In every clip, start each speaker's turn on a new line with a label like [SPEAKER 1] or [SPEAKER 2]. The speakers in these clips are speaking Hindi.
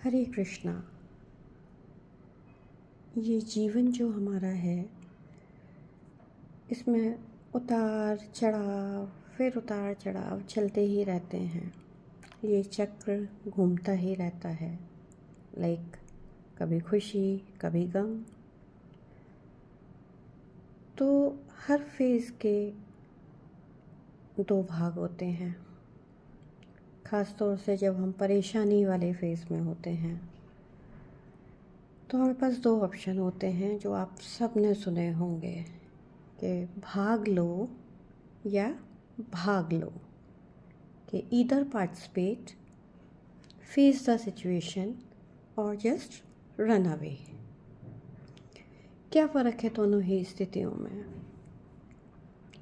[SPEAKER 1] हरे कृष्णा। ये जीवन जो हमारा है, इसमें उतार चढ़ाव फिर उतार चढ़ाव चलते ही रहते हैं। ये चक्र घूमता ही रहता है। कभी खुशी कभी गम। तो हर फेज़ के दो भाग होते हैं। ख़ास तौर से जब हम परेशानी वाले फेज़ में होते हैं तो हमारे पास दो ऑप्शन होते हैं जो आप सब ने सुने होंगे कि भाग लो या भाग लो, कि either participate, face the situation और जस्ट रन अवे। क्या फ़र्क है दोनों ही स्थितियों में?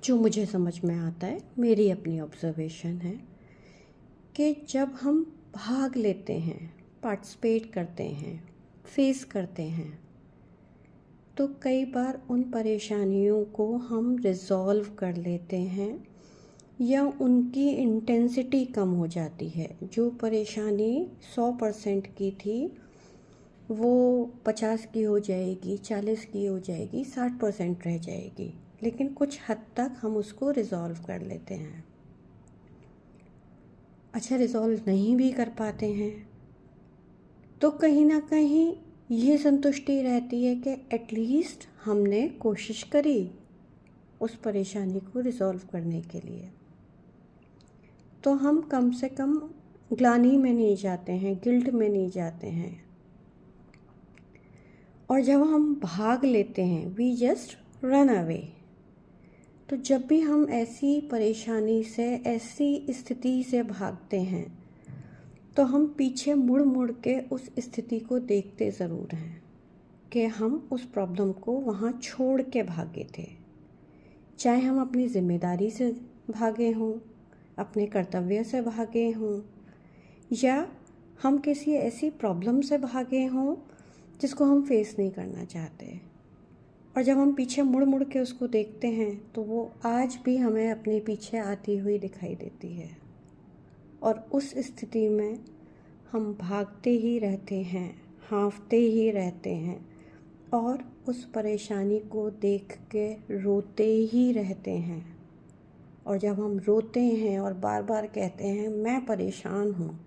[SPEAKER 1] जो मुझे समझ में आता है, मेरी अपनी ऑब्जर्वेशन है कि जब हम भाग लेते हैं, पार्टिसिपेट करते हैं, फेस करते हैं, तो कई बार उन परेशानियों को हम रिज़ॉल्व कर लेते हैं या उनकी इंटेंसिटी कम हो जाती है। जो परेशानी 100% की थी वो 50 की हो जाएगी, 40 की हो जाएगी, 60% रह जाएगी, लेकिन कुछ हद तक हम उसको रिज़ॉल्व कर लेते हैं। अच्छा, रिज़ॉल्व नहीं भी कर पाते हैं तो कहीं ना कहीं ये संतुष्टि रहती है कि एटलीस्ट हमने कोशिश करी उस परेशानी को रिज़ॉल्व करने के लिए। तो हम कम से कम ग्लानि में नहीं जाते हैं, गिल्ट में नहीं जाते हैं। और जब हम भाग लेते हैं, वी जस्ट रन अवे। तो जब भी हम ऐसी परेशानी से, ऐसी स्थिति से भागते हैं तो हम पीछे मुड़ मुड़ के उस स्थिति को देखते ज़रूर हैं कि हम उस प्रॉब्लम को वहाँ छोड़ के भागे थे। चाहे हम अपनी ज़िम्मेदारी से भागे हों, अपने कर्तव्य से भागे हों, या हम किसी ऐसी प्रॉब्लम से भागे हों जिसको हम फेस नहीं करना चाहते। और जब हम पीछे मुड़ मुड़ के उसको देखते हैं तो वो आज भी हमें अपने पीछे आती हुई दिखाई देती है। और उस स्थिति में हम भागते ही रहते हैं, हाँफते ही रहते हैं और उस परेशानी को देख के रोते ही रहते हैं। और जब हम रोते हैं और बार बार कहते हैं मैं परेशान हूँ,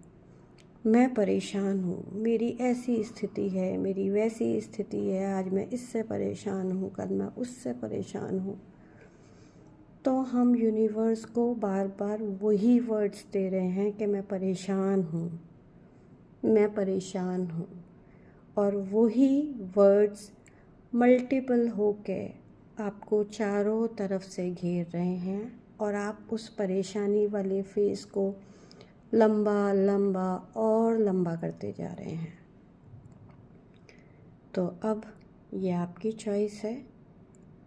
[SPEAKER 1] मैं परेशान हूँ, मेरी ऐसी स्थिति है, मेरी वैसी स्थिति है, आज मैं इससे परेशान हूँ, कल मैं उससे परेशान हूँ, तो हम यूनिवर्स को बार बार वही वर्ड्स दे रहे हैं कि मैं परेशान हूँ, मैं परेशान हूँ। और वही वर्ड्स मल्टीपल होके आपको चारों तरफ से घेर रहे हैं और आप उस परेशानी वाले फेस को लंबा लंबा और लंबा करते जा रहे हैं। तो अब ये आपकी चॉइस है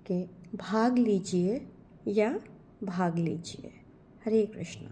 [SPEAKER 1] कि भाग लीजिए या भाग लीजिए। हरे कृष्णा।